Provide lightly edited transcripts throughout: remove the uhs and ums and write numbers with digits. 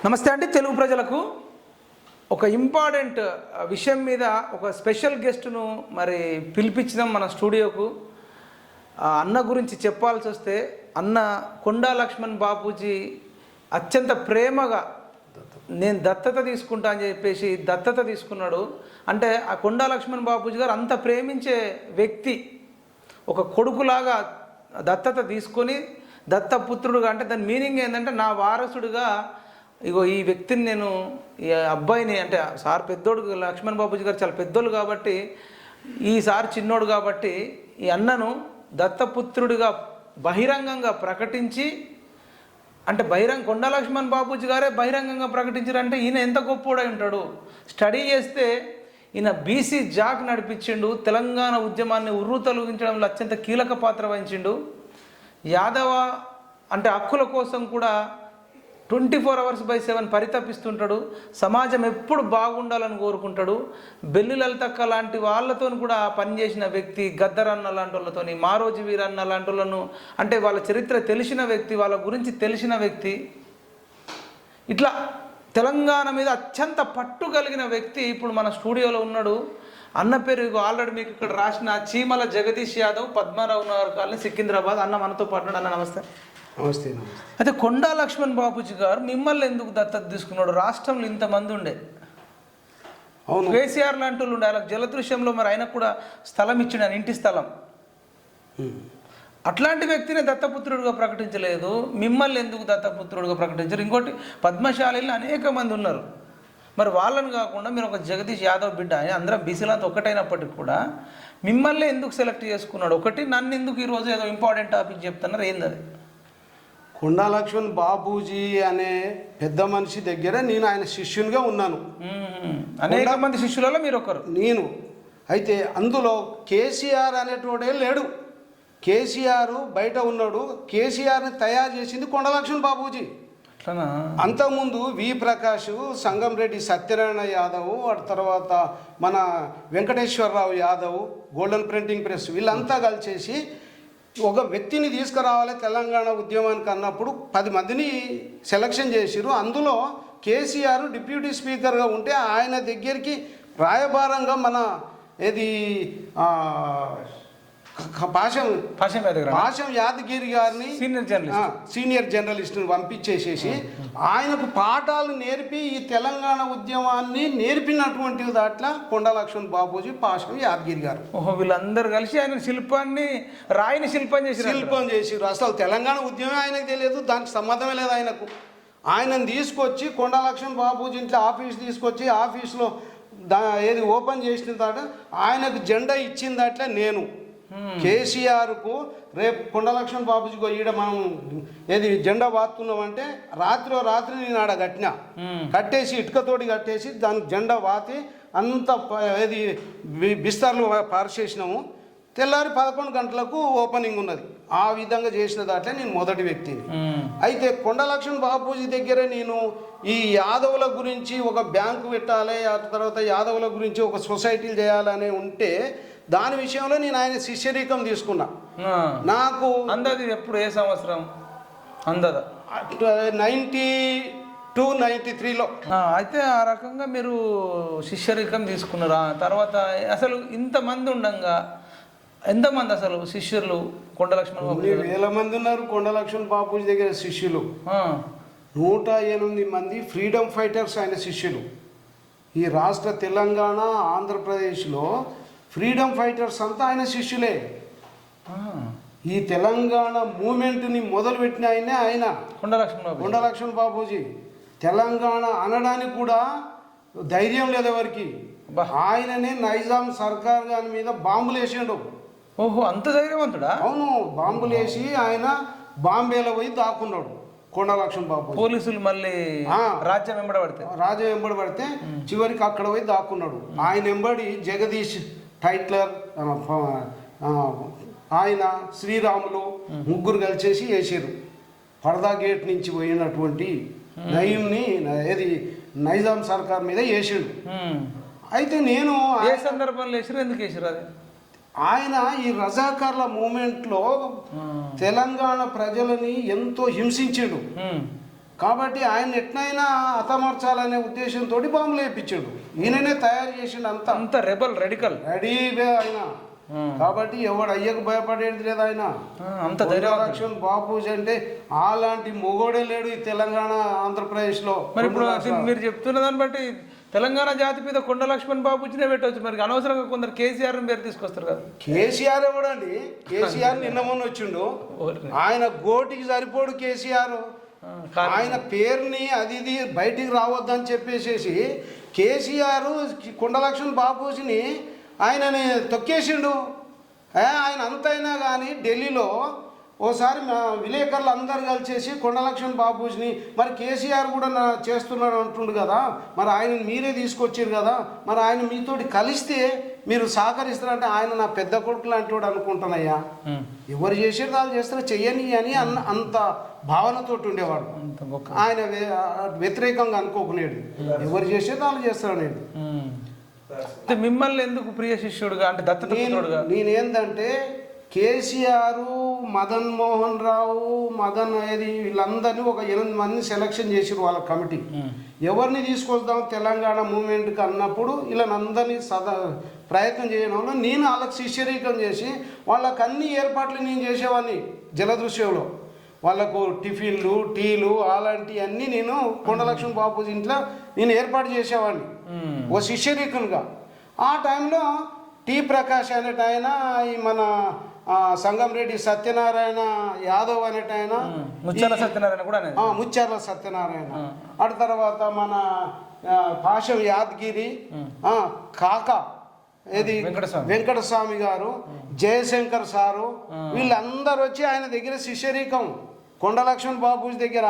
నమస్తే అండి. తెలుగు ప్రజలకు ఒక ఇంపార్టెంట్ విషయం మీద ఒక స్పెషల్ గెస్ట్ను మరి పిలిపించినాం మన స్టూడియోకు. అన్న గురించి చెప్పాల్సి వస్తే అన్న కొండా లక్ష్మణ్ బాపూజీ అత్యంత ప్రేమగా నేను దత్తత తీసుకుంటా అని చెప్పేసి దత్తత తీసుకున్నాడు. అంటే ఆ కొండా లక్ష్మణ్ బాపూజీ గారు అంత ప్రేమించే వ్యక్తి, ఒక కొడుకులాగా దత్తత తీసుకొని దత్తపుత్రుడుగా, అంటే దాని మీనింగ్ ఏంటంటే నా వారసుడిగా ఇగో ఈ వ్యక్తిని నేను ఈ అబ్బాయిని, అంటే సార్ పెద్దోడు లక్ష్మణ్ బాపూజీ గారు చాలా పెద్దోళ్ళు కాబట్టి ఈ సార్ చిన్నోడు కాబట్టి ఈ అన్నను దత్తపుత్రుడిగా బహిరంగంగా ప్రకటించి, అంటే కొండా లక్ష్మణ్ బాపూజీ గారే బహిరంగంగా ప్రకటించారంటే ఈయన ఎంత గొప్పోడై ఉంటాడు. స్టడీ చేస్తే ఈయన బీసీ జాక్ నడిపించిండు, తెలంగాణ ఉద్యమాన్ని తొలగించడంలో అత్యంత కీలక పాత్ర వహించిండు. యాదవ అంటే హక్కుల కోసం కూడా 24/7 పరితపిస్తుంటాడు. సమాజం ఎప్పుడు బాగుండాలని కోరుకుంటాడు. బెల్లి లలితక్క లాంటి వాళ్ళతో కూడా పనిచేసిన వ్యక్తి, గద్దరన్న లాంటి వాళ్ళతోని, మారోజీ వీరన్న లాంటి వాళ్ళను, అంటే వాళ్ళ చరిత్ర తెలిసిన వ్యక్తి, వాళ్ళ గురించి తెలిసిన వ్యక్తి. ఇట్లా తెలంగాణ మీద అత్యంత పట్టు కలిగిన వ్యక్తి ఇప్పుడు మన స్టూడియోలో ఉన్నాడు. అన్న పేరు ఆల్రెడీ మీకు ఇక్కడ రాసిన చీమల జగదీష్ యాదవ్, పద్మారావు నగర్ కాలనీ, సికింద్రాబాద్. అన్న మనతో పాటు. అన్న నమస్తే. నమస్తే. అయితే కొండా లక్ష్మణ్ బాపూజీ గారు మిమ్మల్ని ఎందుకు దత్తత తీసుకున్నాడు? రాష్ట్రంలో ఇంతమంది ఉండే, అవును, కేసీఆర్ లాంటి వాళ్ళు ఉండే, వాళ్ళకి జలదృశ్యంలో మరి ఆయనకు కూడా స్థలం ఇచ్చిండు, ఆయన ఇంటి స్థలం. అట్లాంటి వ్యక్తిని దత్తపుత్రుడిగా ప్రకటించలేదు, మిమ్మల్ని ఎందుకు దత్తపుత్రుడిగా ప్రకటించారు? ఇంకోటి, పద్మశాలిలో అనేక మంది ఉన్నారు, మరి వాళ్ళని కాకుండా మీరు ఒక జగదీష్ యాదవ్ బిడ్డ, అందరం బీసీలంతా ఒకటైనప్పటికి కూడా మిమ్మల్ని ఎందుకు సెలెక్ట్ చేసుకున్నాడు? ఒకటి, నన్ను ఎందుకు ఈరోజు ఏదో ఇంపార్టెంట్ టాపిక్ చెప్తున్నారు, ఏంది అది? కొండా లక్ష్మణ్ బాపూజీ అనే పెద్ద మనిషి దగ్గర నేను ఆయన శిష్యునిగా ఉన్నాను. అనేక మంది శిష్యులలో మీరు ఒకరు. నేను అయితే అందులో కేసీఆర్ అనేటోడే లేడు. కేసీఆర్ బయట ఉన్నాడు. కేసీఆర్ని తయారు చేసింది కొండా లక్ష్మణ్ బాపూజీ. అంతకుముందు వి ప్రకాష్, సంగంరెడ్డి సత్యనారాయణ యాదవ్, ఆ తర్వాత మన Venkateswararao Yadav, golden printing press, వీళ్ళంతా కలిసేసి ఒక వ్యక్తిని తీసుకురావాలి తెలంగాణ ఉద్యమానికి అన్నప్పుడు 10 మందిని సెలక్షన్ చేసిరు. అందులో కేసీఆర్ డిప్యూటీ స్పీకర్గా ఉంటే ఆయన దగ్గరికి రాయబారంగా మన పాశం యాదగిరి గారిని సీనియర్ జర్నలిస్ట్ని పంపించేసేసి ఆయనకు పాఠాలు నేర్పి ఈ తెలంగాణ ఉద్యమాన్ని నేర్పినటువంటి దాంట్లో కొండా లక్ష్మణ్ బాపూజీ, పాశం యాదగిరి గారు. ఓహో, వీళ్ళందరూ కలిసి ఆయన రాయిని శిల్పం చేసిరు. అసలు తెలంగాణ ఉద్యమం ఆయనకు తెలియదు, దానికి సంబంధమే లేదు ఆయనకు. ఆయనను తీసుకొచ్చి కొండా లక్ష్మణ్ బాపూజీ ఇంట్లో ఆఫీస్ తీసుకొచ్చి ఆఫీస్లో ఓపెన్ చేసిన దాంట్లో ఆయనకు జెండా ఇచ్చిన దాంట్లో నేను కేసీఆర్కు రేపు కొండా లక్ష్మణ్ బాబుజీకి ఈడ మనం జెండా వాతున్నామంటే రాత్రి నేను ఆడ కట్టేసి ఇటుకతోటి కట్టేసి దానికి జెండా వాతి అంత బిస్తార్లు పార్చేసినాము. తెల్లారి 11 గంటలకు ఓపెనింగ్ ఉన్నది. ఆ విధంగా చేసిన దాంట్లో నేను మొదటి వ్యక్తిని. అయితే కొండా లక్ష్మణ్ బాపూజీ దగ్గర నేను ఈ యాదవుల గురించి ఒక బ్యాంకు పెట్టాలి, ఆ తర్వాత యాదవుల గురించి ఒక సొసైటీలు చేయాలని ఉంటే దాని విషయంలో నేను ఆయన శిష్యరీకం తీసుకున్నా. నాకు అందది ఎప్పుడు, ఏ సంవత్సరం అందద? 92-93లో. అయితే ఆ రకంగా మీరు శిష్యరీకం తీసుకున్నారా? తర్వాత అసలు ఇంతమంది ఉండంగా ఎంతమంది అసలు శిష్యులు కొండా లక్ష్మణ్ బాపూజీ? 1000 మంది ఉన్నారు కొండా లక్ష్మణ్ బాపూజీ దగ్గర శిష్యులు. 108 మంది ఫ్రీడమ్ ఫైటర్స్ ఆయన శిష్యులు. ఈ రాష్ట్ర తెలంగాణ, ఆంధ్రప్రదేశ్లో ఫ్రీడమ్ ఫైటర్స్ అంతా ఆయన శిష్యులే. ఈ తెలంగాణ మూమెంట్ని మొదలుపెట్టిన ఆయన కొండా లక్ష్మణ్ బాపూజీ. తెలంగాణ అనడానికి కూడా ధైర్యం లేదు ఎవరికి. ఆయననే నైజాం సర్కార్ గారి మీద బాంబులు వేసాడు. ఓహో, అంత ధైర్యవంతుడా? అవును, బాంబులు వేసి ఆయన బాంబేలో పోయి దాక్కున్నాడు కొండా లక్ష్మణ్ బాపూజీ. పోలీసులు మళ్ళీ రాజ్యం వెంబడబడితే చివరికి అక్కడ పోయి దాక్కున్నాడు. ఆయన వెంబడి జగదీష్ టైట్లర్, ఆయన శ్రీరాములు ముగ్గురు కలిసేసి వేసారు. పరదా గేట్ నుంచి పోయినటువంటి నయీంని నైజాం సర్కార్ మీద వేసాడు. అయితే నేను ఏ సందర్భంలో వేసారు, ఎందుకు వేసారు? అది ఆయన ఈ రజాకార్ల మూమెంట్లో తెలంగాణ ప్రజలని ఎంతో హింసించాడు. కాబట్టి ఆయన ఎట్నైనా హతమార్చాలనే ఉద్దేశంతో బాంబులు వేయించాడు. ఈయననే తయారు చేసిండు అంత రెబల్ రెడికల్ రెడీగా ఆయన. కాబట్టి ఎవడు అయ్యకు భయపడేది లేదు ఆయన. అంత లక్ష్మణ్ బాపూజీ అంటే అలాంటి మొగోడే లేడు ఈ తెలంగాణ ఆంధ్రప్రదేశ్లో. మరి ఇప్పుడు మీరు చెప్తున్న దాన్ని బట్టి తెలంగాణ జాతి మీద కొండ లక్ష్మణ్ బాబుజీనే పెట్టవచ్చు. మరి అనవసరంగా కొందరు కేసీఆర్ పేరు తీసుకొస్తారు కదా. కేసీఆర్ ఎవడండి? కేసీఆర్ నిన్న మొన్న వచ్చిండు. ఆయన గోటికి సరిపోడు కేసీఆర్. ఆయన పేరుని అది ఇది బయటికి రావద్దని చెప్పేసేసి కేసీఆర్ కొండ లక్ష్మణ్ బాపూజీని ఆయనని తొక్కేసిండు. ఆయన అంతైనా కానీ ఢిల్లీలో ఓసారి విలేకరులు అందరు కలిసేసి కొండ లక్ష్మణ్ బాపూజీని మరి కేసీఆర్ కూడా చేస్తున్నాడు అంటుండు కదా, మరి ఆయన మీరే తీసుకొచ్చారు కదా, మరి ఆయన మీతోటి కలిస్తే మీరు సహకరిస్తారంటే ఆయన నా పెద్ద కొడుకు లాంటి వాడు అనుకుంటానయ్యా. ఎవరు చేసేది వాళ్ళు చేస్తారు, చెయ్యని అని అంత భావనతో ఉండేవాడు. ఆయన వ్యతిరేకంగా అనుకోకునేడు. ఎవరు చేసేది వాళ్ళు చేస్తాడనేది. మిమ్మల్ని ఎందుకు ప్రియ శిష్యుడుగా అంటే దత్తపుత్రుడుగా? నేనేందంటే కేసీఆర్, మదన్ మోహన్ రావు, మదన్ ఏది వీళ్ళందరినీ ఒక 8 మందిని సెలక్షన్ చేసిరు వాళ్ళ కమిటీ. ఎవరిని తీసుకొద్దాం తెలంగాణ మూమెంట్కి అన్నప్పుడు వీళ్ళందరినీ ప్రయత్నం చేయడం వల్ల నేను వాళ్ళకి శిష్యరీకం చేసి వాళ్ళకి అన్ని ఏర్పాట్లు నేను చేసేవాడిని. జలదృశ్యంలో వాళ్ళకు టిఫిన్లు, టీలు అలాంటివన్నీ నేను కొండ లక్ష్మణ్ బాపూజీ ఇంట్లో నేను ఏర్పాటు చేసేవాడిని ఓ శిష్యరీకంగా. ఆ టైంలో టి ప్రకాష్ అనేట ఆయన, ఈ మన సంగంరెడ్డి సత్యనారాయణ యాదవ్ అనేట ఆయన, ముచ్చార్ల సత్యనారాయణ, అటు తర్వాత మన పాషం యాదగిరి, కాక ఏది వెంకటస్వామి గారు, జయశంకర్ సారు, వీళ్ళందరూ వచ్చి ఆయన దగ్గర శిష్యరీకం కొండ లక్ష్మణ్ బాబూజీ దగ్గర.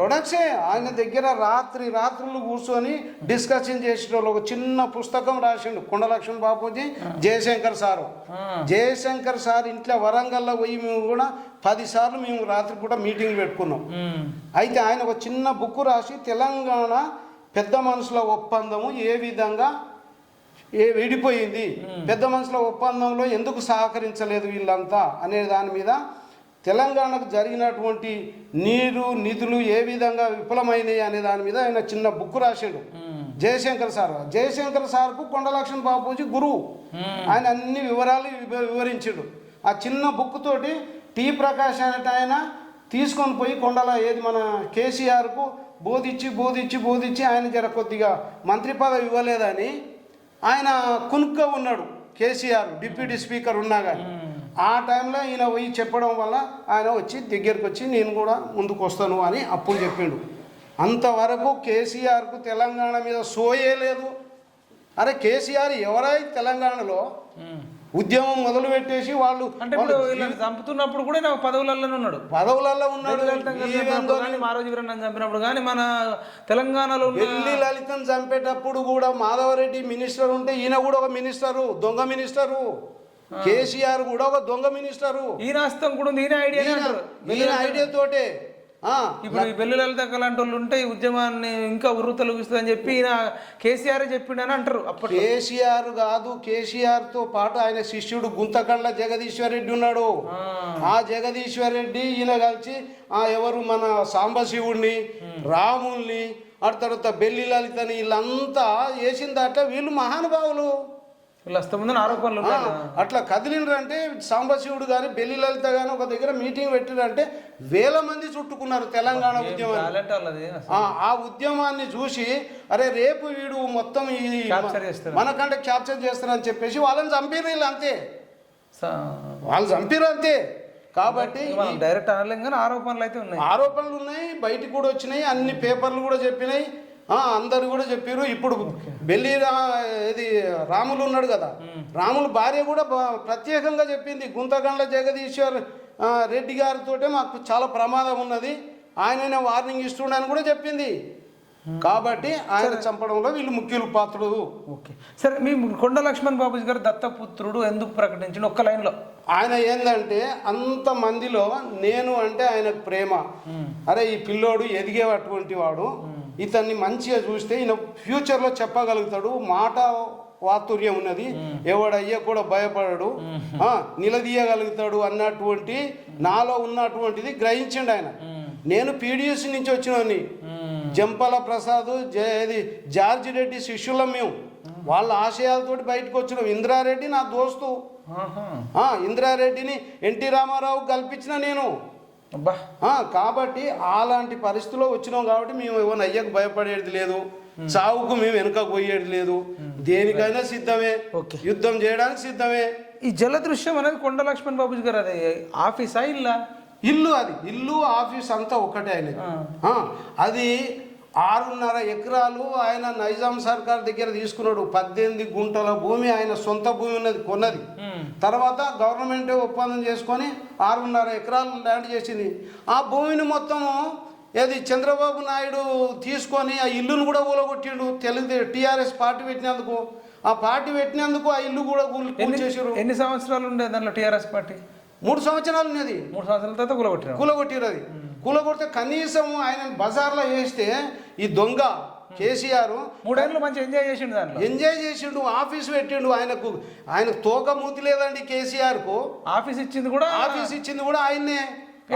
ప్రొడక్ట్సే ఆయన దగ్గర రాత్రులు కూర్చొని డిస్కషన్ చేసేటోళ్ళు. ఒక చిన్న పుస్తకం రాసిండు కొండ లక్ష్మణ్ బాబూజీ, జయశంకర్ సారు. జయశంకర్ సార్ ఇంట్లో వరంగల్లో పోయి మేము కూడా 10 సార్లు మేము రాత్రి కూడా మీటింగ్ పెట్టుకున్నాం. అయితే ఆయన ఒక చిన్న బుక్ రాసి తెలంగాణ పెద్ద మనుషుల ఒప్పందము ఏ విధంగా విడిపోయింది, పెద్ద మనుషుల ఒప్పందంలో ఎందుకు సహకరించలేదు వీళ్ళంతా అనే దాని మీద, తెలంగాణకు జరిగినటువంటి నీరు నిధులు ఏ విధంగా విఫలమైనవి అనే దాని మీద ఆయన చిన్న బుక్ రాశాడు జయశంకర్ సార్. జయశంకర్ సార్కు కొండ లక్ష్మణ్ బాపూజీ గురువు. ఆయన అన్ని వివరాలు వివరించాడు. ఆ చిన్న బుక్ తోటి టి ప్రకాష్ అనేట ఆయన తీసుకొని పోయి కొండల ఏది మన కేసీఆర్కు బోధించి ఆయన జర కొద్దిగా మంత్రి పదవి ఇవ్వలేదని ఆయన కునుక్క ఉన్నాడు. కేసీఆర్ డిప్యూటీ స్పీకర్ ఉన్నా కానీ ఆ టైంలో ఈయన పోయి చెప్పడం వల్ల ఆయన వచ్చి దగ్గరికి వచ్చి నేను కూడా ముందుకు వస్తాను అని అప్పుడు చెప్పిండు. అంతవరకు కేసీఆర్కు తెలంగాణ మీద సోయే లేదు. అరే కేసీఆర్ ఎవరై తెలంగాణలో ఉద్యమం మొదలు పెట్టేసి వాళ్ళు అంటే చంపుతున్నప్పుడు కూడా పదవులలో ఉన్నాడు. చంపినప్పుడు కానీ మన తెలంగాణలో ఢిల్లీ లలితను చంపేటప్పుడు కూడా మాధవరెడ్డి మినిస్టర్ ఉంటే ఈయన కూడా ఒక మినిస్టరు, దొంగ మినిస్టరు. కేసీఆర్ కూడా ఒక దొంగ మినిస్టరు. ఈయన హస్తం కూడా ఈయన ఐడియాతోటే. ఇప్పుడు బెల్లి లలిత లాంటి వాళ్ళు ఉంటే ఈ ఉద్యమాన్ని ఇంకా ఉర్రూతలుగిస్తుందని చెప్పి ఈయన కేసీఆర్ చెప్పిండని అంటారు. అప్పుడు కేసీఆర్ కాదు, కేసీఆర్ తో పాటు ఆయన శిష్యుడు గుంతకండ్ల జగదీశ్వర్ రెడ్డి ఉన్నాడు. ఆ జగదీశ్వర్ రెడ్డి ఈయన కలిసి ఎవరు మన సాంబశివుడిని, రాముల్ని, ఆ తర్వాత బెల్లి లలితని వీళ్ళంతా వేసిందట. వీళ్ళు మహానుభావులు. ఆరోపణలు అట్లా కదిలిండ్రంటే సాంబశివుడు కానీ బెల్లి లలిత కానీ ఒక దగ్గర మీటింగ్ పెట్టిరంటే 1000 మంది చుట్టుకున్నారు తెలంగాణ ఉద్యమాన్ని. ఆ ఉద్యమాన్ని చూసి అరే రేపు వీడు మొత్తం మనకంటే క్యాప్చర్ చేస్తారని చెప్పేసి వాళ్ళని చంపిరు. వీళ్ళు అంతే, వాళ్ళు చంపిరు అంతే. కాబట్టి డైరెక్ట్ అనలేం కానీ ఆరోపణలు ఉన్నాయి, బయటికి కూడా వచ్చినాయి, అన్ని పేపర్లు కూడా చెప్పినాయి, అందరు కూడా చెప్పారు. ఇప్పుడు బెల్లి ఇది రాములు ఉన్నాడు కదా, రాములు భార్య కూడా ప్రత్యేకంగా చెప్పింది గుంతగండ్ల జగదీశ్వర్ రెడ్డి గారితో మాకు చాలా ప్రమాదం ఉన్నది, ఆయననే వార్నింగ్ ఇస్తుండని కూడా చెప్పింది. కాబట్టి ఆయన చంపడంలో వీళ్ళు ముఖ్యులు పాత్రుడు. ఓకే సరే, మీ కొండ లక్ష్మణ్ బాబూజీ గారు దత్తపుత్రుడు ఎందుకు ప్రకటించిన ఒక్క లైన్లో? ఆయన ఏంటంటే అంత మందిలో నేను అంటే ఆయనకు ప్రేమ. అరే ఈ పిల్లోడు ఎదిగేటటువంటి వాడు, ఇతన్ని మంచిగా చూస్తే ఈయన ఫ్యూచర్లో చెప్పగలుగుతాడు, మాట వాతుర్యం ఉన్నది, ఎవడయ్య కూడా భయపడడు, నిలదీయగలుగుతాడు అన్నటువంటి నాలో ఉన్నటువంటిది గ్రహించండి ఆయన. నేను పీడిఎస్ నుంచి వచ్చినని, జంపల ప్రసాద్ జార్జి రెడ్డి శిష్యులం మేము, వాళ్ళ ఆశయాలతోటి బయటకు వచ్చినాం. ఇంద్రారెడ్డి నా దోస్తు, ఇంద్రారెడ్డిని ఎన్టీ రామారావు కల్పించిన నేను. కాబట్టి అలాంటి పరిస్థితిలో వచ్చినాం. కాబట్టి మేము ఎవరిని అయ్యకు భయపడేది లేదు, చావుకు మేము వెనుక పోయేది లేదు, దేనికైనా సిద్ధమే, యుద్ధం చేయడానికి సిద్ధమే. ఈ జలదృశ్యం అనేది కొండ లక్ష్మణ్ బాబుజీ గారు అది ఆఫీసా ఇల్లా? ఇల్లు, అది ఇల్లు ఆఫీస్ అంతా ఒకటే ఆయన. అది 6.5 ఎకరాలు ఆయన నైజాం సర్కార్ దగ్గర తీసుకున్నాడు. 18 గుంటల భూమి ఆయన సొంత భూమి ఉన్నది, కొన్నది. తర్వాత గవర్నమెంట్ ఒప్పందం చేసుకొని 6.5 ఎకరాలు ల్యాండ్ చేసింది. ఆ భూమిని మొత్తము చంద్రబాబు నాయుడు తీసుకొని ఆ ఇల్లును కూడా కూలగొట్టిండు. టీఆర్ఎస్ పార్టీ పెట్టినందుకు, ఆ పార్టీ పెట్టినందుకు ఆ ఇల్లు కూడా కూల్చేసారు. ఎన్ని సంవత్సరాలు ఉండే దాంట్లో టీఆర్ఎస్ పార్టీ? 3 సంవత్సరాలు ఉన్నది. 3 సంవత్సరాల తర్వాత కూలగొట్టిరు. అది కూలగొడితే కనీసం ఆయన బజార్లో వేస్తే ఈ దొంగ కేసీఆర్ 3 ఏళ్ళు మంచి ఎంజాయ్ చేసిండు, దాంట్లో ఎంజాయ్ చేసిండు, ఆఫీస్ పెట్టిండు. ఆయన తోక మూతి లేదండి కేసీఆర్కు. ఆఫీస్ ఇచ్చింది కూడా ఆయన్నే.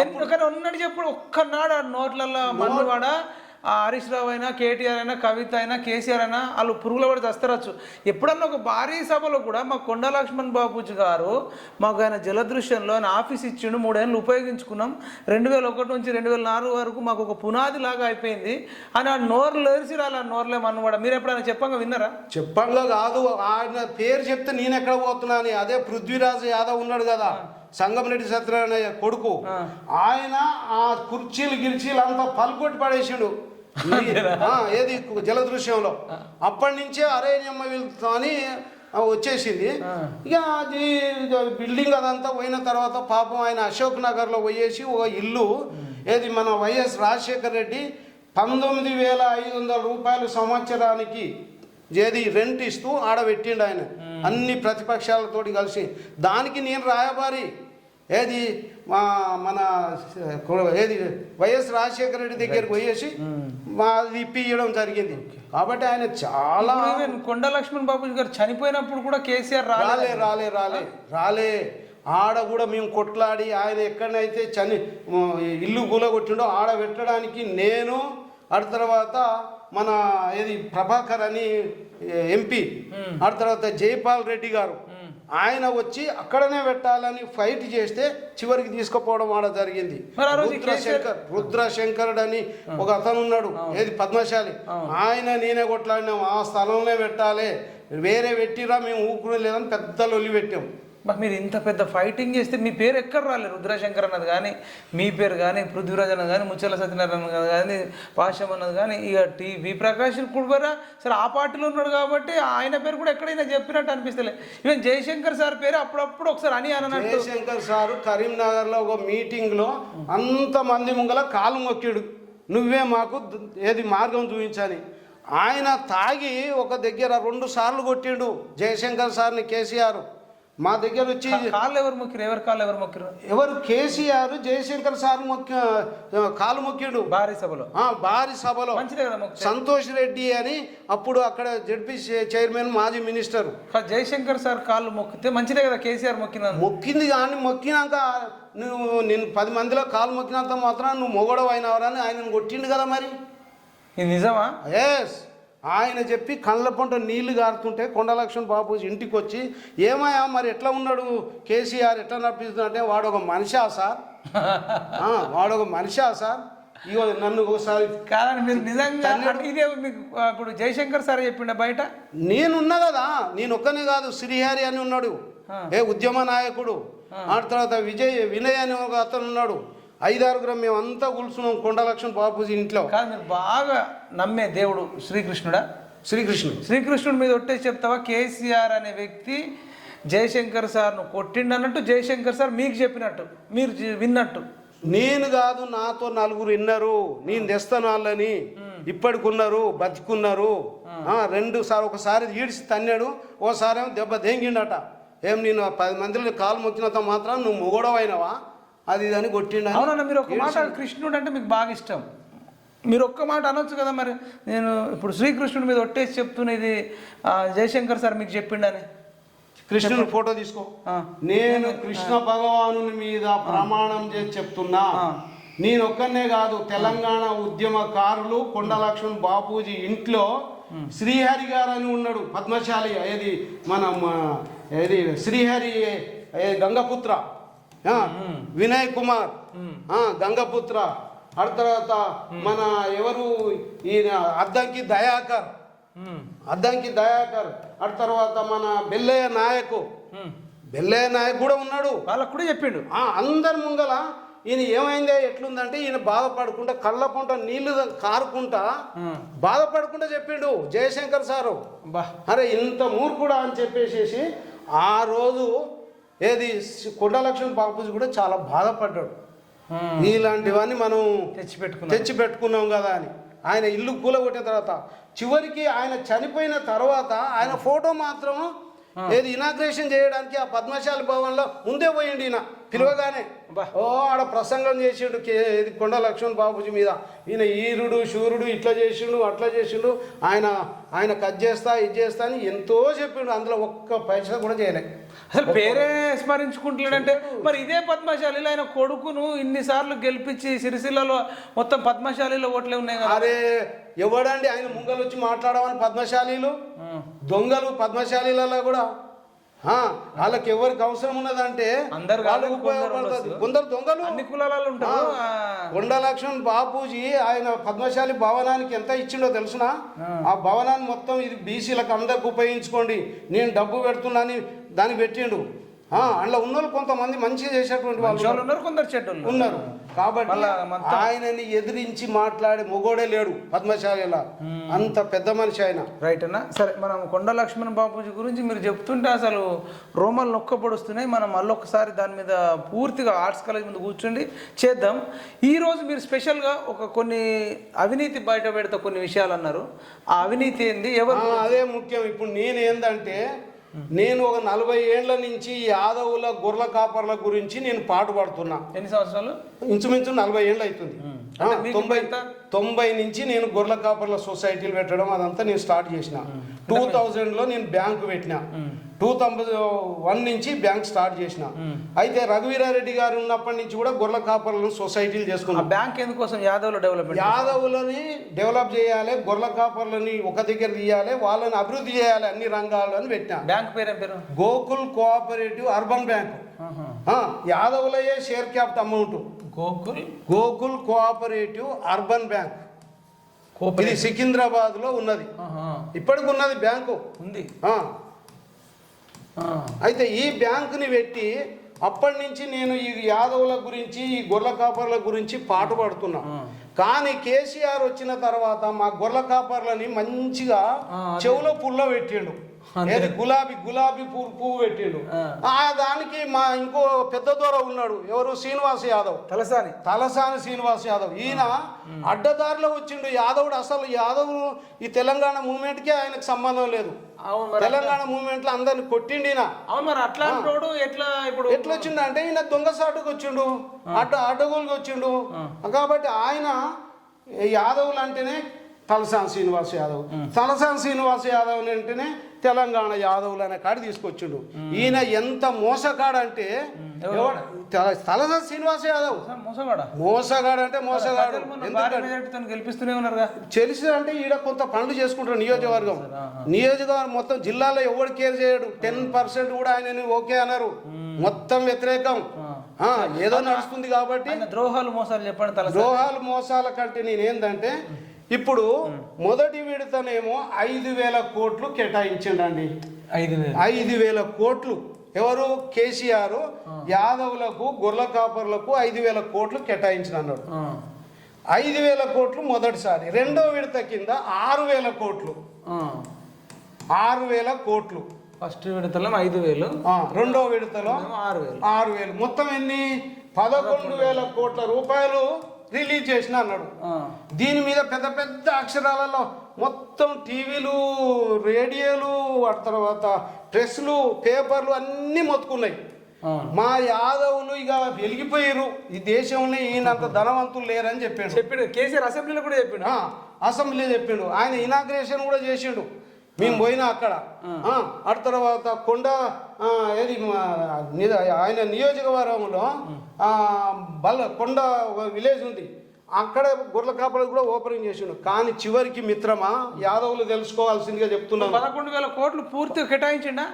ఎందుకని ఉన్నట్టు చెప్పుడు ఒక్కనాడు నోట్లలో మన్నువాడ హరీష్ రావు అయినా, కేటీఆర్ అయినా, కవిత అయినా, కేసీఆర్ అయినా వాళ్ళు పురుగుల పడి దస్తరచ్చు. ఎప్పుడన్నా ఒక భారీ సభలో కూడా మా కొండ లక్ష్మణ్ బాబుజీ గారు మాకు ఆయన జలదృశ్యంలో ఆయన ఆఫీస్ ఇచ్చిండు, 3 ఏళ్ళు ఉపయోగించుకున్నాం, 2001 నుంచి 2004 వరకు మాకు ఒక పునాది లాగా అయిపోయింది అని ఆ నోర్లు ఎరిసి రాలి. నోర్లే మన్నువాడ మీరు ఎప్పుడైనా చెప్పంగా విన్నారా? చెప్పంగా కాదు, ఆయన పేరు చెప్తే నేను ఎక్కడ పోతున్నాను. అదే పృథ్వీరాజ్ యాదవ్ ఉన్నాడు కదా, సంగమరెడ్డి సత్యనారాయణ కొడుకు, ఆయన ఆ కుర్చీలు అంతా పలుకొట్టి పడేసాడు జలదృశ్యంలో. అప్పటి నుంచే అరే అమ్మ వీళ్ళతో అని వచ్చేసింది. ఇక అది బిల్డింగ్ అదంతా పోయిన తర్వాత పాపం ఆయన అశోక్ నగర్లో పోయేసి ఒక ఇల్లు మన వైఎస్ రాజశేఖర రెడ్డి 19,500 రూపాయలు సంవత్సరానికి రెంట్ ఇస్తూ ఆడబెట్టిండు ఆయన, అన్ని ప్రతిపక్షాలతోటి కలిసి. దానికి నేను రాయబారి మన వైఎస్ రాజశేఖర రెడ్డి దగ్గరికి పోయేసి మాది ఇప్పియడం జరిగింది. కాబట్టి ఆయన చాలా కొండ లక్ష్మణ్ బాబు గారు చనిపోయినప్పుడు కూడా కేసీఆర్ రాలే ఆడ కూడా మేము కొట్లాడి ఆయన ఎక్కడైతే ఇల్లు కూలగొట్టిండో ఆడ పెట్టడానికి నేను, ఆ తర్వాత మన ప్రభాకర్ అని ఎంపీ, ఆ తర్వాత జైపాల్ రెడ్డి గారు ఆయన వచ్చి అక్కడనే పెట్టాలని ఫైట్ చేస్తే చివరికి తీసుకుపోవడం ఆడ జరిగింది. రుద్రశంకరుడు అని ఒక అతను ఉన్నాడు, పద్మశాలి, ఆయన నేనే కొట్లాడినాం, ఆ స్థలంలో పెట్టాలి, వేరే పెట్టిరా మేము ఊరుకునే లేదని పెద్ద లొల్లి పెట్టాం. మీరు ఇంత పెద్ద ఫైటింగ్ చేస్తే మీ పేరు ఎక్కడ రాలేదు? రుద్రశంకర్ అన్నది కానీ, మీ పేరు కానీ, పృథ్వీరాజ్ అన్నది కానీ, ముచ్చల సత్యనారాయణ కానీ, పాశం అన్నది కానీ, ఇక వి ప్రకాష్ కూడా సరే ఆ పార్టీలో ఉన్నాడు కాబట్టి ఆయన పేరు కూడా ఎక్కడైనా చెప్పినట్టు అనిపిస్తలే. ఈవెన్ జయశంకర్ సార్ పేరు అప్పుడప్పుడు ఒకసారి అని అన్నట్టు. జయశంకర్ సారు కరీంనగర్లో ఒక మీటింగ్లో అంతమంది ముంగల కాలు మొక్కిడు, నువ్వే మాకు మార్గం చూపించని. ఆయన తాగి ఒక దగ్గర 2 సార్లు కొట్టిండు జయశంకర్ సార్ని కేసీఆర్. మా దగ్గర వచ్చి కాళ్ళు ఎవరు మొక్కిరు? ఎవరు కేసీఆర్ జయశంకర్ సార్ కాలు మొక్కిండు భారీ సభలో. సంతోష్ రెడ్డి అని అప్పుడు అక్కడ జడ్పీ చైర్మన్, మాజీ మినిస్టర్. జయశంకర్ సార్ కాళ్ళు మొక్కితే మంచిదే కదా, కేసీఆర్ మొక్కింది కానీ మొక్కినాక నేను 10 మందిలో కాలు మొక్కినంత మాత్రం నువ్వు మొగడవు అయినవరని ఆయన కొట్టిండు కదా. మరి ఇది నిజమా? ఎస్. ఆయన చెప్పి కళ్ళ పంట నీళ్లు గారుతుంటే కొండ లక్ష్మణ్ బాబు ఇంటికి వచ్చి ఏమయ్యా మరి ఎట్లా ఉన్నాడు కేసీఆర్, ఎట్లా నడిపిస్తుందంటే వాడు ఒక మనిషా సార్, ఇగో నన్ను ఒకసారి కాదని మీరు నిజంగా ఇదే మీకు ఇప్పుడు జయశంకర్ సార్ చెప్పిండ బయట. నేనున్నా కదా, నేను ఒక్కనే కాదు, శ్రీహరి అని ఉన్నాడు ఉద్యమ నాయకుడు, ఆ తర్వాత వినయ్ అని ఒక అతను ఉన్నాడు. 5-6 మేము అంతా కూర్చున్నాం కొండ లక్ష్మణ్ బాపూజీ ఇంట్లో. కాదు, మీరు బాగా నమ్మే దేవుడు శ్రీకృష్ణుడా? శ్రీకృష్ణుడి మీద ఒట్టేసి చెప్తావా కేసీఆర్ అనే వ్యక్తి జయశంకర్ సార్ను కొట్టిండు అన్నట్టు, జయశంకర్ సార్ మీకు చెప్పినట్టు, మీరు విన్నట్టు? నేను కాదు, నాతో 4 విన్నారు, నేను తెస్తాను వాళ్ళని, ఇప్పటికున్నారు, బతికున్నారు. 2 సార్లు, ఒకసారి ఈడ్చి తన్నాడు, ఓసారి ఏమో దెబ్బ దేంగిండట. నేను 10 మందిలో కాలు మొక్కినంత మాత్రం నువ్వు మొగడవైనవా అది అని కొట్టిండు. అవునన్నా, మీరు ఒక మాట, కృష్ణుడు అంటే మీకు బాగా ఇష్టం, మీరు ఒక్క మాట అనొచ్చు కదా మరి, నేను ఇప్పుడు శ్రీకృష్ణుడి మీద ఒట్టేసి చెప్తున్నా ఇది జయశంకర్ సార్ మీకు చెప్పిండని. కృష్ణుని ఫోటో తీసుకో. నేను కృష్ణ భగవాను మీద ప్రమాణం చేసి చెప్తున్నా, నేను ఒక్కనే కాదు, తెలంగాణ ఉద్యమకారులు కొండ లక్ష్మణ్ బాపూజీ ఇంట్లో శ్రీహరి గారు అని ఉన్నాడు, పద్మశాలి, ఏది మన ఏది శ్రీహరి గంగపుత్ర, వినయ్ కుమార్ గంగపుత్ర, ఆ తర్వాత మన ఎవరు ఈయన అద్దంకి దయాకర్, ఆ తర్వాత మన బెల్లయ్య నాయక్ కూడా ఉన్నాడు, వాళ్ళకు కూడా చెప్పిండు. అందరి ముంగల ఈయన ఏమైందే ఎట్లుందంటే ఈయన బాధపడుకుంటా కళ్ళ పంట నీళ్లు కారుకుంటా బాధపడుకుంటా చెప్పిండు జయశంకర్ సారు. అరే ఇంత మూర్ఖుడా అని చెప్పేసేసి ఆ రోజు ఏది కొండ లక్ష్మణ్ బాపూజీ కూడా చాలా బాధపడ్డాడు. ఇలాంటివన్నీ మనం తెచ్చిపెట్టుకున్నాం కదా అని. ఆయన ఇల్లు కూలగొట్టిన తర్వాత చివరికి ఆయన చనిపోయిన తర్వాత ఆయన ఫోటో మాత్రం ఏది ఇనాగ్రేషన్ చేయడానికి ఆ పద్మశాలి భవన్లో ముందే పోయిండు ఈయన పిలవగానే. ఆడ ప్రసంగం చేసిండు కొండ లక్ష్మణ్ బాపూజీ మీద, ఈయన ఈరుడు శూరుడు, ఇట్లా చేసిండు అట్లా చేసిండు, ఆయన కట్ చేస్తా ఇది చేస్తా అని ఎంతో చెప్పిండు, అందులో ఒక్క పైసా కూడా చేయలేదు. అసలు పేరే స్మరించుకుంటున్నాడంటే మరి ఇదే పద్మశాలిలో ఆయన కొడుకును ఇన్నిసార్లు గెలిపించి సిరిసిల్లలో మొత్తం పద్మశాలిలో ఓట్లే ఉన్నాయి కదా. అరే ఎవడండి ఆయన ముంగలు వచ్చి మాట్లాడమని పద్మశాలీలు దొంగలు పద్మశాలీలలో కూడా వాళ్ళకి ఎవరికి అవసరం ఉన్నదంటే వాళ్ళకి ఉపయోగపడుతుంది. కొందరు దొంగలు అన్ని కులాలలో ఉంటారు. కొండ లక్ష్మణ్ బాపూజీ ఆయన పద్మశాలి భవనానికి ఎంత ఇచ్చిండో తెలుసునా? ఆ భవనాన్ని మొత్తం ఇది బీసీలకు అందరికి ఉపయోగించుకోండి, నేను డబ్బు పెడుతున్నాని దానికి పెట్టిండు. అందులో ఉన్నోళ్ళు కొంతమంది మంచిగా చేసేటువంటి వాళ్ళు ఉన్నారు, కొందరు చెడ్డలు ఉన్నారు. కాబట్టి ఆయనని ఎదిరించి మాట్లాడే మొగోడే లేడు పద్మశాలిలా, అంత పెద్ద మనిషి ఆయన. రైట్ అన్న. సరే, మనం కొండ లక్ష్మణ్ బాపూజీ గురించి మీరు చెప్తుంటే అసలు రోమలు నొక్కపడుస్తున్నాయి. మనం మళ్ళొకసారి దాని మీద పూర్తిగా ఆర్ట్స్ కాలేజ్ ముందు కూర్చోండి చేద్దాం. ఈరోజు మీరు స్పెషల్గా కొన్ని అవినీతి బయట పెడతా కొన్ని విషయాలు అన్నారు. ఆ అవినీతి ఏంది, ఎవరు? అదే ముఖ్యం. ఇప్పుడు నేను ఏంటంటే నేను ఒక 40 ఏళ్ల నుంచి యాదవుల గొర్రెల కాపర్ల గురించి నేను పాటుపడుతున్నా. ఎన్ని సంవత్సరాలు? ఇంచుమించు 40 ఏళ్ళు అవుతుంది. 90 నుంచి నేను గొర్రెల కాపర్ల సొసైటీలు పెట్టడం అదంతా నేను స్టార్ట్ చేసిన. 2000లో నేను బ్యాంకు పెట్టిన. 2001 నుంచి బ్యాంక్ స్టార్ట్ చేసిన. అయితే రఘువీరారెడ్డి గారు ఉన్నప్పటి నుంచి కూడా గొర్రెల కాపర్లను సొసైటీలు చేసుకున్నాం. బ్యాంక్ ఎందుకోసం? యాదవులని డెవలప్ చేయాలి, గొర్రెల కాపర్లని ఒక దగ్గర తీయాలి, వాళ్ళని అభివృద్ధి చేయాలి అన్ని రంగాల్లో అని పెట్టినా. బ్యాంక్ పేరు గోకుల్ కోఆపరేటివ్ అర్బన్ బ్యాంక్. యాదవులయ్యే share capital amount Gokul Cooperative Urban Bank. ఇది సికింద్రాబాద్ లో ఉన్నది, ఇప్పటికి ఉన్నది బ్యాంకు ఉంది. అయితే ఈ బ్యాంకుని పెట్టి అప్పటి నుంచి నేను ఈ యాదవుల గురించి ఈ గొర్రెల కాపర్ల గురించి పాటుపడుతున్నా. కానీ కేసీఆర్ వచ్చిన తర్వాత మా గొర్రెల కాపర్లని మంచిగా చెవులో పుల్ల పెట్టిండు, గులాబీ పువ్వు పెట్టిండు. దానికి మా ఇంకో పెద్ద దూర ఉన్నాడు, ఎవరు? శ్రీనివాస్ యాదవ్, తలసాని శ్రీనివాస్ యాదవ్. ఈయన అడ్డదారిలో వచ్చిండు. యాదవుడు అసలు యాదవ్ ఈ తెలంగాణ మూవ్మెంట్ కి ఆయనకు సంబంధం లేదు. తెలంగాణ మూవ్మెంట్ లో అందరిని కొట్టిండి. ఎట్లా వచ్చిండు అంటే ఈయన దొంగసాటుకు వచ్చిండు, అడ్డగోలుగా వచ్చిండు. కాబట్టి ఆయన యాదవులు అంటేనే తలసాని శ్రీనివాస్ యాదవ్, తలసాని శ్రీనివాస్ యాదవ్ అంటేనే తెలంగాణ యాదవులు అనే కాడి తీసుకొచ్చిండు. ఈయన ఎంత మోసగాడంటే తలసాని శ్రీనివాస్ యాదవ్ మోసగాడు అంటే మోసగాడు. గెలిపిస్తూనే ఉన్నారుగా. తెలిసి అంటే ఈడ కొంత పనులు చేసుకుంటారు. నియోజకవర్గం మొత్తం జిల్లాలో ఎవడు కేర్ చేయడు. 10% కూడా ఆయన ఓకే అన్నారు, మొత్తం వ్యతిరేకం. ఏదో నడుస్తుంది కాబట్టి ద్రోహాలు మోసాలు చెప్పండి. ద్రోహాలు మోసాల కంటే నేనేందంటే ఇప్పుడు మొదటి విడతనేమో 5,000 కోట్లు కేటాయించండి. 5,000 కోట్లు ఎవరు? కేసీఆర్ యాదవులకు గొర్రెల కాపర్లకు 5,000 కోట్లు కేటాయించిన అన్నాడు. 5,000 కోట్లు మొదటిసారి. రెండో విడత కింద 6,000 కోట్లు. 6,000 కోట్లు ఫస్ట్ విడతలో 5,000, రెండో విడతలో 6,000. మొత్తం ఎన్ని? 11,000 కోట్ల రూపాయలు రిలీజ్ చేసిన అన్నాడు. దీని మీద పెద్ద పెద్ద అక్షరాలలో మొత్తం టీవీలు, రేడియోలు, ఆ తర్వాత ప్రెస్లు, పేపర్లు అన్నీ మొత్తుకున్నాయి. మా యాదవులు ఇక వెలిగిపోయారు, ఈ దేశంలో ఈయనంత ధనవంతులు లేరని చెప్పిండు కేసీఆర్ అసెంబ్లీలో కూడా చెప్పిండు. అసెంబ్లీ చెప్పిండు. ఆయన ఇనాగ్రేషన్ కూడా చేసిండు, మేము పోయినా అక్కడ. ఆ తర్వాత కొండ ఏది ఆయన నియోజకవర్గంలో కొండ విలేజ్ ఉంది, అక్కడ గొర్రెల కాపలు కూడా ఓపెనింగ్ చేసిండు. కానీ చివరికి మిత్రమా యాదవులు తెలుసుకోవాల్సిందిగా చెప్తున్నాను, 11,000 కోట్లు పూర్తిగా కేటాయించిండా?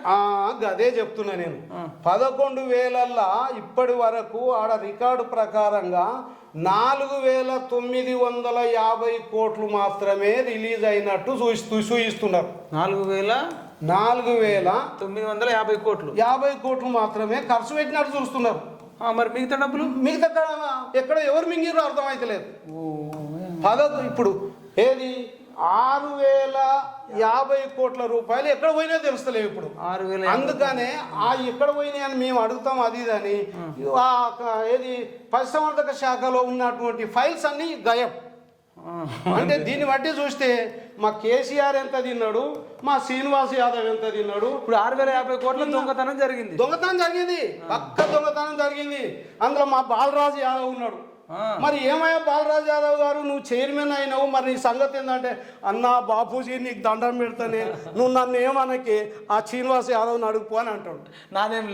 అదే చెప్తున్నా నేను. 11,000ల్లో ఇప్పటి వరకు ఆడ రికార్డు ప్రకారంగా 4,950 కోట్లు మాత్రమే రిలీజ్ అయినట్టు చూయిస్తున్నారు. 4,950 కోట్లు 50 కోట్లు మాత్రమే ఖర్చు పెట్టినట్టు చూస్తున్నారు. మరి మిగతా డబ్బులు ఎక్కడ ఎవరు మింగిరో అర్థమైతలేదు. ఇప్పుడు ఏది 6,050 కోట్ల రూపాయలు ఎక్కడ పోయినా తెలుస్తలేవు ఇప్పుడు. 6,000 అందుకనే ఎక్కడ పోయినాయి అని మేము అడుగుతాం. అది ఇదని ఏది పశుసంవర్ధక శాఖలో ఉన్నటువంటి ఫైల్స్ అన్ని గాయం. అంటే దీన్ని బట్టి చూస్తే మా కేసీఆర్ ఎంత తిన్నాడు, మా శ్రీనివాస్ యాదవ్ ఎంత తిన్నాడు. ఇప్పుడు 6,050 కోట్ల దొంగతనం జరిగింది. పక్క దొంగతనం జరిగింది. అందులో మా బాలరాజు యాదవ్ ఉన్నాడు. మరి ఏమయ్యా బాలరాజు యాదవ్ గారు, నువ్వు చైర్మన్ అయినావు, మరి నీ సంగతి ఏంటంటే, అన్నా బాపూజీ నీకు దండం పెడతానే, నువ్వు నన్ను ఏమనకి ఆ శ్రీనివాస్ యాదవ్ని అడుగుపో అని అంటాడు. నాదేం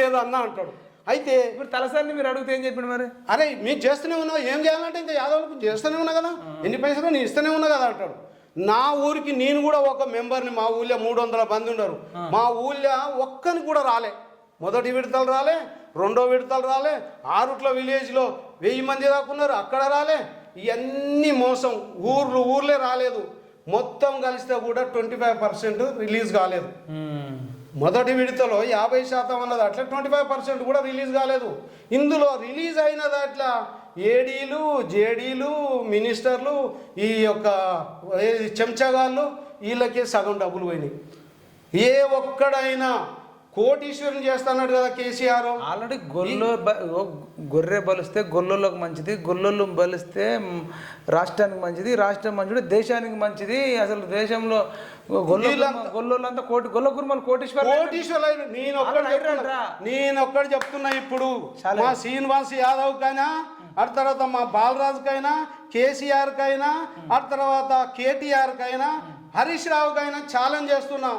లేదు అన్న అంటాడు. అయితే ఇప్పుడు తలసారిని మీరు అడిగితే ఏం చెప్పిండు మరి? అరే మీరు చేస్తూనే ఉన్నావు, ఏం చేయాలంటే ఇంకా యాదవ్లకు చేస్తూనే ఉన్నా కదా, ఎన్ని పైసలు నేను ఇస్తూనే ఉన్నా కదా అంటాడు. నా ఊరికి నేను కూడా ఒక మెంబర్ని, మా ఊళ్ళో 300 మంది ఉన్నారు, మా ఊళ్ళో ఒక్కని కూడా రాలే. మొదటి విడతలు రాలే, రెండో విడతలు రాలే, ఆరుట్ల విలేజ్లో 1000 మంది దాకా ఉన్నారు, అక్కడ రాలే. ఇవన్నీ మోసం, ఊర్లే రాలేదు. మొత్తం కలిస్తే కూడా 25% రిలీజ్ కాలేదు. మొదటి విడతలో 50% అన్నది అట్లా 25% కూడా రిలీజ్ కాలేదు. ఇందులో రిలీజ్ అయిన దాంట్లో ఏడీలు, జేడీలు, మినిస్టర్లు, ఈ యొక్క చెంచగాళ్ళు, వీళ్ళకే సగం డబ్బులు పోయినాయి. ఏ ఒక్కడైనా కోటీశ్వరం చేస్తున్నాడు కదా కేసీఆర్. ఆల్రెడీ గొర్రె బలిస్తే గొల్లలకు మంచిది, గొల్లలు బలిస్తే రాష్ట్రానికి మంచిది, రాష్ట్రం మంచిది దేశానికి మంచిది. అసలు దేశంలో గొల్లోళ్ళంతా గొల్ల కుర్మలు కోటీశ్వరులు. నేను ఒక్కడు చెప్తున్నా, ఇప్పుడు మా శ్రీనివాస్ యాదవ్ కైనా, ఆ తర్వాత మా బాలరాజు కైనా, కేసీఆర్ కైనా, ఆ తర్వాత కేటీఆర్ కైనా, హరీష్ రావు కైనా ఛాలెంజ్ చేస్తున్నా.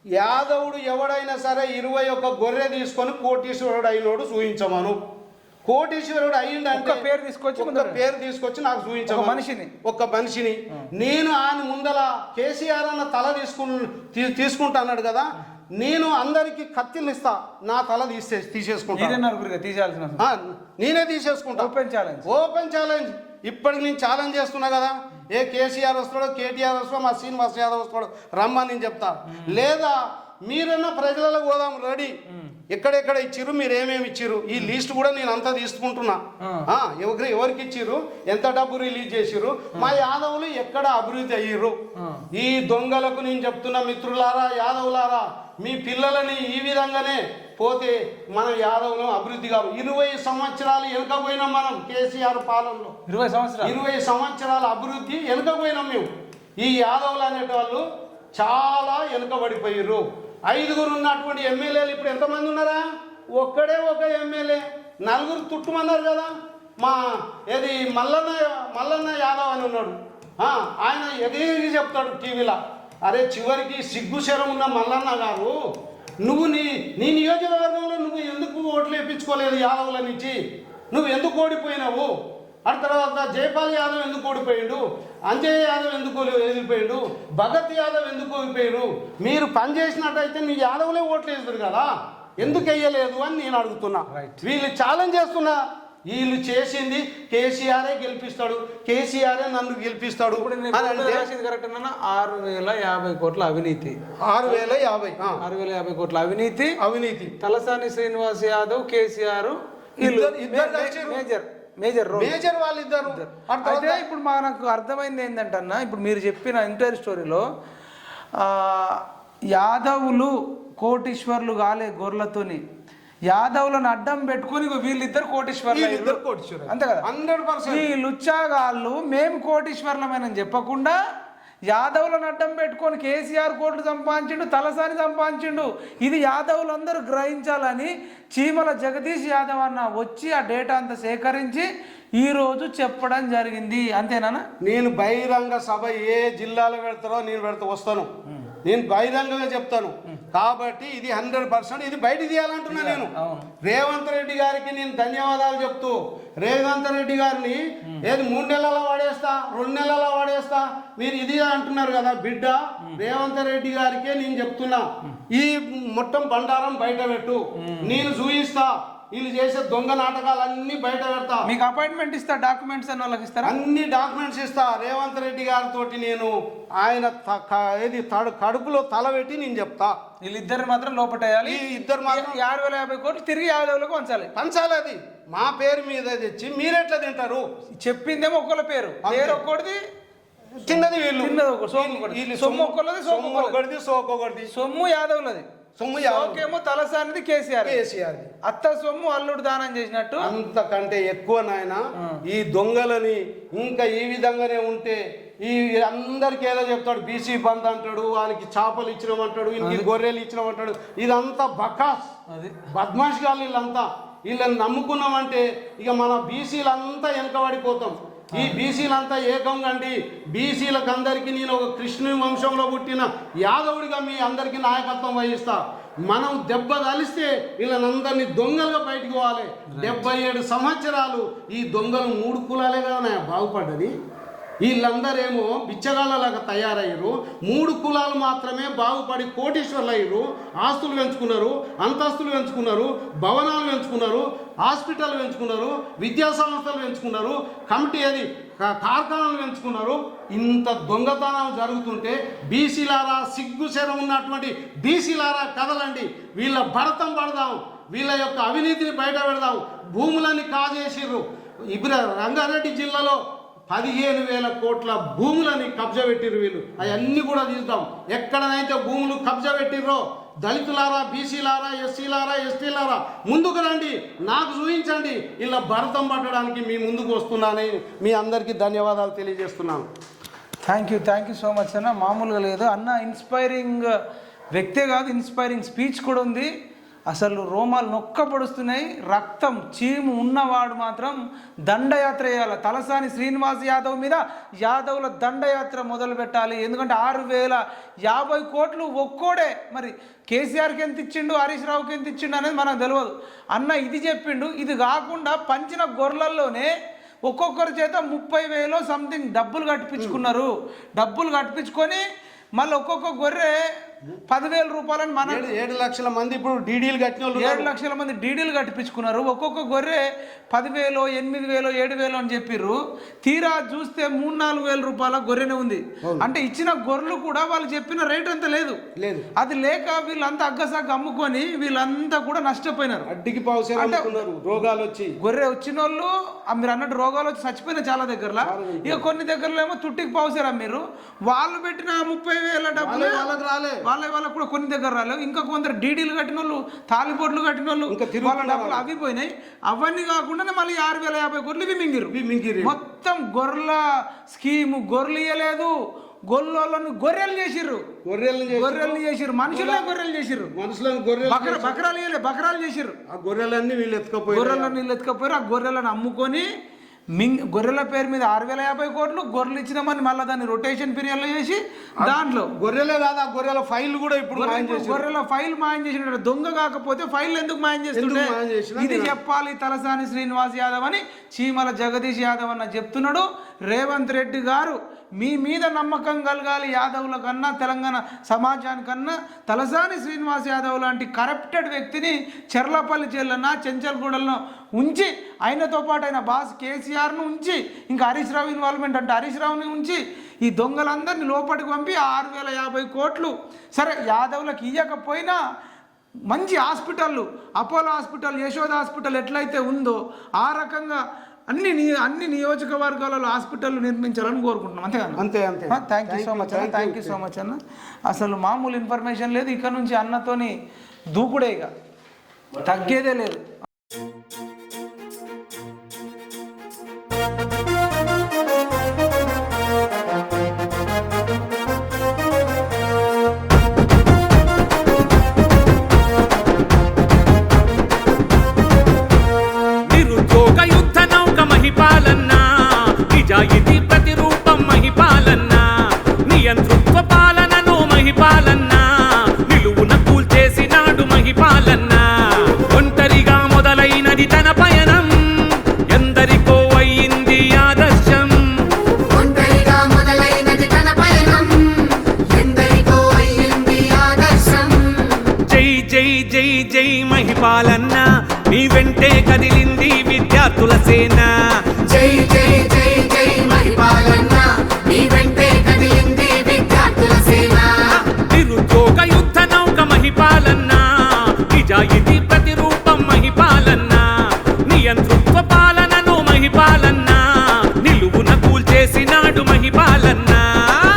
యాదవుడు ఎవడైనా సరే 21 గొర్రె తీసుకొని కోటీశ్వరుడు అయినోడు చూపించమను. కోటీశ్వరుడు అయ్యిందంటే పేరు తీసుకొచ్చి నాకు చూపించమను. ఒక మనిషిని నేను ఆయన ముందల కేసీఆర్ అన్న తల తీసుకుంటా అన్నాడు కదా, నేను అందరికి కత్తిలు ఇస్తా, నా తల తీసేసుకుంటా. నేనే తీసేసుకుంటా. ఓపెన్ ఛాలెంజ్ ఇప్పటికి నేను ఛాలెంజ్ చేస్తున్నా కదా. ఏ కేసీఆర్ వస్తాడో, కేటీఆర్ వస్తాడో, మా శ్రీనివాస్ యాదవ్ వస్తాడో రమ్మని నేను చెప్తా. లేదా మీరన్నా ప్రజలకు పోదాం రెడీ, ఎక్కడెక్కడ ఇచ్చిర్రు, మీరు ఏమేమి ఇచ్చిర్రు, ఈ లిస్ట్ కూడా నేను అంతా తీసుకుంటున్నా. ఎవరికి ఇచ్చిర్రు, ఎంత డబ్బు రిలీజ్ చేసిర్రు, మా యాదవులు ఎక్కడ అభివృద్ధి అయ్యిర్రు. ఈ దొంగలకు నేను చెప్తున్నా, మిత్రులారా, యాదవులారా, మీ పిల్లలని ఈ విధంగానే పోతే మన యాదవులు అభివృద్ధి కాదు. 20 సంవత్సరాలు వెనుకపోయినాం మనం కేసీఆర్ పాలనలో. 20 సంవత్సరాల అభివృద్ధి వెనుకపోయినాం మేము. ఈ యాదవులు అనేటవాళ్ళు చాలా వెనుకబడిపోయారు. 5 ఉన్నటువంటి ఎమ్మెల్యేలు ఇప్పుడు ఎంతమంది ఉన్నారా? ఒక్కడే ఒక ఎమ్మెల్యే, 4 తుట్టుమన్నారు కదా. మా ఏది మల్లన్న యాదవ్ అని ఉన్నాడు, ఆయన ఎగిరి చెప్తాడు టీవీలో. అరే చివరికి సిగ్గుశరం ఉన్న మల్లన్న గారు, నువ్వు నీ నియోజకవర్గంలో నువ్వు ఎందుకు ఓట్లు వేయించుకోలేదు యాదవుల నుంచి? నువ్వు ఎందుకు ఓడిపోయినావు? ఆ తర్వాత జైపాల్ యాదవ్ ఎందుకు ఓడిపోయాడు? అంజయ్ యాదవ్ ఎందుకు వదిలిపోయాడు? భగత్ యాదవ్ ఎందుకు ఓడిపోయాడు? మీరు పని చేసినట్టయితే మీ యాదవులే ఓట్లు వేస్తారు కదా, ఎందుకు వేయలేదు అని నేను అడుగుతున్నా. వీళ్ళు ఛాలెంజ్ చేస్తున్నా. వీళ్ళు చేసింది కేసీఆరే గెలిపిస్తాడు, కేసీఆరే నన్ను గెలిపిస్తాడు. 6,050 కోట్ల అవినీతి, 6,050 కోట్ల అవినీతి. తలసాని శ్రీనివాస్ యాదవ్, కేసీఆర్ మేజర్ వాళ్ళిద్దరు. అయితే ఇప్పుడు మనకు అర్థమైంది ఏంటంటన్నా, ఇప్పుడు మీరు చెప్పిన ఎంటైర్ స్టోరీలో యాదవులు కోటీశ్వర్లు కాలే గొర్రెలతోని, యాదవులను అడ్డం పెట్టుకుని వీళ్ళిద్దరు కోటీశ్వర్లు అంతే కదా. 100% ఈ లుచ్చాగాళ్ళు మేము కోటీశ్వర్లమేనని చెప్పకుండా యాదవులను అడ్డం పెట్టుకొని కేసీఆర్ కోట్లు సంపాదించిండు, తలసాని సంపాదించిండు. ఇది యాదవులు అందరూ గ్రహించాలని చీమల జగదీష్ యాదవ్ అన్న వచ్చి ఆ డేటా అంతా సేకరించి ఈరోజు చెప్పడం జరిగింది. అంతేనా? నేను బహిరంగ సభ ఏ జిల్లాలో పెడతారో నేను వస్తాను, నేను బహిరంగంగా చెప్తాను. కాబట్టి ఇది 100% ఇది బయట తీయాలంటున్నా నేను. రేవంత్ రెడ్డి గారికి నేను ధన్యవాదాలు చెప్తూ, రేవంత్ రెడ్డి గారిని ఏది 3 నెలల్లో వాడేస్తా, 2 నెలల్లో వాడేస్తా, మీరు ఇది అంటున్నారు కదా బిడ్డ. రేవంత్ రెడ్డి గారికే నేను చెప్తున్నా, ఈ మొత్తం బండారం బయట పెట్టు, నేను చూయిస్తా. వీళ్ళు చేసే దొంగ నాటకాలన్నీ బయట పెడతా. మీకు అపాయింట్మెంట్ ఇస్తా, డాక్యుమెంట్స్ అన్న వాళ్ళకి ఇస్తారా? అన్ని డాక్యుమెంట్స్ ఇస్తా. రేవంత్ రెడ్డి గారితో నేను ఆయన కడుపులో తల పెట్టి నేను చెప్తా. వీళ్ళిద్దరిని మాత్రం లోపటేయాలి. ఈ ఇద్దరు మాత్రం 6,050 కోట్లు తిరిగి యాదవులకు పంచాలి. అది మా పేరు మీద తెచ్చి మీరెట్లా తింటారు? చెప్పిందేమో ఒక్కళ్ళ పేరు ఒక్కడిది, తిన్నది వీళ్ళు, సొమ్ము ఒక్కళ్ళది, సోకొకటిది, సొమ్ము యాదవులది, సోకేమో తలసానిది కేసీఆర్. అత్త సొమ్ము అల్లుడు దానం చేసినట్టు. అంతకంటే ఎక్కువ నాయన ఈ దొంగలని ఇంకా ఈ విధంగానే ఉంటే ఈ అందరికి ఏదో చెప్తాడు, బీసీ బంద్ అంటాడు, వానికి చేపలు ఇచ్చినామంటాడు, ఇంటికి గొర్రెలు ఇచ్చినామంటాడు. ఇదంతా బకాస్ బద్మాష్ గారు వీళ్ళంతా. వీళ్ళని నమ్ముకున్నామంటే ఇక మన బీసీలంతా వెనకబడిపోతాం. ఈ బీసీలంతా ఏకం కండి. బీసీలకు అందరికీ నేను ఒక కృష్ణుని వంశంలో పుట్టిన యాదవుడిగా మీ అందరికీ నాయకత్వం వహిస్తా. మనం దెబ్బ కలిస్తే వీళ్ళనందరినీ దొంగలుగా బయటకు పోవాలి. 77 సంవత్సరాలు ఈ దొంగలు 3 కులాలే కదా బాగుపడ్డది. వీళ్ళందరేమో బిచ్చగాళ్ళలాగా తయారయ్యారు. 3 కులాలు మాత్రమే బాగుపడి కోటీశ్వర్లు అయ్యారు. ఆస్తులు పెంచుకున్నారు, అంతస్తులు పెంచుకున్నారు, భవనాలు పెంచుకున్నారు, హాస్పిటల్ పెంచుకున్నారు, విద్యా సంస్థలు పెంచుకున్నారు, కమిటీ అది కార్ఖానాలు పెంచుకున్నారు. ఇంత దొంగతనం జరుగుతుంటే బీసీలారా, సిగ్గుశరం ఉన్నటువంటి బీసీలారా కదలండి. వీళ్ళ భరతం పడదాం, వీళ్ళ యొక్క అవినీతిని బయట పెడదాం. భూములని కాజేసిర్రు. రంగారెడ్డి జిల్లాలో 15,000 కోట్ల భూములని కబ్జా పెట్టిర్రు వీళ్ళు. అవన్నీ కూడా తీద్దాం. ఎక్కడనైతే భూములు కబ్జా పెట్టిర్రో దళితులారా, బీసీలారా, ఎస్సీలారా, ఎస్టీలారా ముందుకు రండి, నాకు చూపించండి. ఇలా భరతం పట్టడానికి మీ ముందుకు వస్తున్నానని మీ అందరికీ ధన్యవాదాలు తెలియజేస్తున్నాను. థ్యాంక్ యూ సో మచ్ అన్న. మామూలుగా లేదు అన్న, ఇన్స్పైరింగ్ వ్యక్తే కాదు, ఇన్స్పైరింగ్ స్పీచ్ కూడా ఉంది. అసలు రోమాలు నొక్కపడుస్తున్నాయి. రక్తం చీము ఉన్నవాడు మాత్రం దండయాత్ర చేయాలి. తలసాని శ్రీనివాస్ యాదవ్ మీద యాదవుల దండయాత్ర మొదలు పెట్టాలి. ఎందుకంటే 6,050 కోట్లు ఒక్కోడే. మరి కేసీఆర్కి ఎంత ఇచ్చిండు, హరీష్ రావుకి ఎంత ఇచ్చిండు అనేది మనకు తెలియదు. అన్న ఇది చెప్పిండు. ఇది కాకుండా పంచిన గొర్రెల్లోనే ఒక్కొక్కరి చేత 30,000 సంథింగ్ డబ్బులు కట్టించుకున్నారు. డబ్బులు కట్టించుకొని మళ్ళీ ఒక్కొక్క గొర్రె 10,000 రూపాయలని మన 7 లక్షల మంది ఇప్పుడు డీడీలు కట్టిన వాళ్ళు 7 లక్షల మంది డీడీలు కట్టించుకున్నారు. ఒక్కొక్క గొర్రె 10,000, 8,000, 7,000 అని చెప్పిర్రు. తీరా చూస్తే 3-4 వేల రూపాయల గొర్రెనే ఉంది. అంటే ఇచ్చిన గొర్రెలు కూడా వాళ్ళు చెప్పిన రేట్ అంత లేదు. అది లేక వీళ్ళంతా అగ్గసాగ అమ్ముకొని వీళ్ళంతా కూడా నష్టపోయినారు. అడ్డికి పావుసేరు రోగాలు వచ్చి గొర్రె వచ్చిన వాళ్ళు మీరు అన్నట్టు రోగాలు వచ్చి చచ్చిపోయిన చాలా దగ్గరలో. ఇక కొన్ని దగ్గరలో ఏమో తుట్టికి పావుసారా మీరు. వాళ్ళు పెట్టిన 30,000 డబ్బులు వాళ్ళకి రాలే, వాళ్ళకు కూడా కొన్ని దగ్గర రాలేవు. ఇంకా కొందరు డీడీలు కట్టిన వాళ్ళు, తాలిబొట్లు కట్టిన వాళ్ళు, వాళ్ళ డబ్బులు అవి పోయినాయి. అవన్నీ కాకుండా మళ్ళీ 6,050 కోట్లు ఇవి మింగిరు. మొత్తం గొర్రెల స్కీము. గొర్రెలు ఇయ్యలేదు, గొల్లోళ్ళను గొర్రెలు చేసిర్రు. గొర్రెలు చేసిర్రు, మనుషులే గొర్రెలు చేసిర్రు. బకరాలు ఇయ్యలే, బకరాలు చేసిర్రు. ఆ గొర్రెలన్నీ వీళ్ళు ఎత్తుకపోయారు. ఆ గొర్రెలను అమ్ముకొని గొర్రెల పేరు మీద 6,050 కోట్లు గొర్రెలు ఇచ్చినామని మళ్ళీ దాన్ని రొటేషన్ పీరియడ్లో చేసి దాంట్లో గొర్రెలే కాదు, ఆ గొర్రెల ఫైల్ కూడా ఇప్పుడు గొర్రెల ఫైల్ మాయం చేసినాడు. దొంగ కాకపోతే ఫైల్ ఎందుకు మాయం చేస్తుండే? ఇది చెప్పాలి తలసాని శ్రీనివాస్ యాదవ్ అని చీమల జగదీష్ యాదవ్ అన్న చెప్తున్నాడు. రేవంత్ రెడ్డి గారు మీ మీద నమ్మకం కలగాలి. యాదవుల కన్నా, తెలంగాణ సమాజానికన్నా తలసాని శ్రీనివాస్ యాదవ్ లాంటి కరప్టెడ్ వ్యక్తిని చెర్లపల్లి జైళ్ళన్నా, చెంచల్గూడలను ఉంచి, ఆయనతో పాటు ఆయన బాస్ కేసీఆర్ను ఉంచి, ఇంకా హరీష్ రావు ఇన్వాల్వ్మెంట్ అంటే హరీష్ రావుని ఉంచి ఈ దొంగలందరినీ లోపలికి పంపి 6,050 కోట్లు సరే యాదవులకు ఇవ్వకపోయినా మంచి హాస్పిటళ్ళు, అపోలో హాస్పిటల్, యశోద హాస్పిటల్ ఎట్లయితే ఉందో ఆ రకంగా అన్ని నియోజకవర్గాలలో హాస్పిటల్ నిర్మించాలని కోరుకుంటున్నాం. అంతే. థ్యాంక్ యూ సో మచ్ అన్న. అసలు మామూలు ఇన్ఫర్మేషన్ లేదు. ఇక్కడ నుంచి అన్నతోని దూకుడే, ఇక తగ్గేదే లేదు. జై మహిపాలన్న మీ వెంటే కదిలింది విద్యార్థుల సేన జై జై జై జై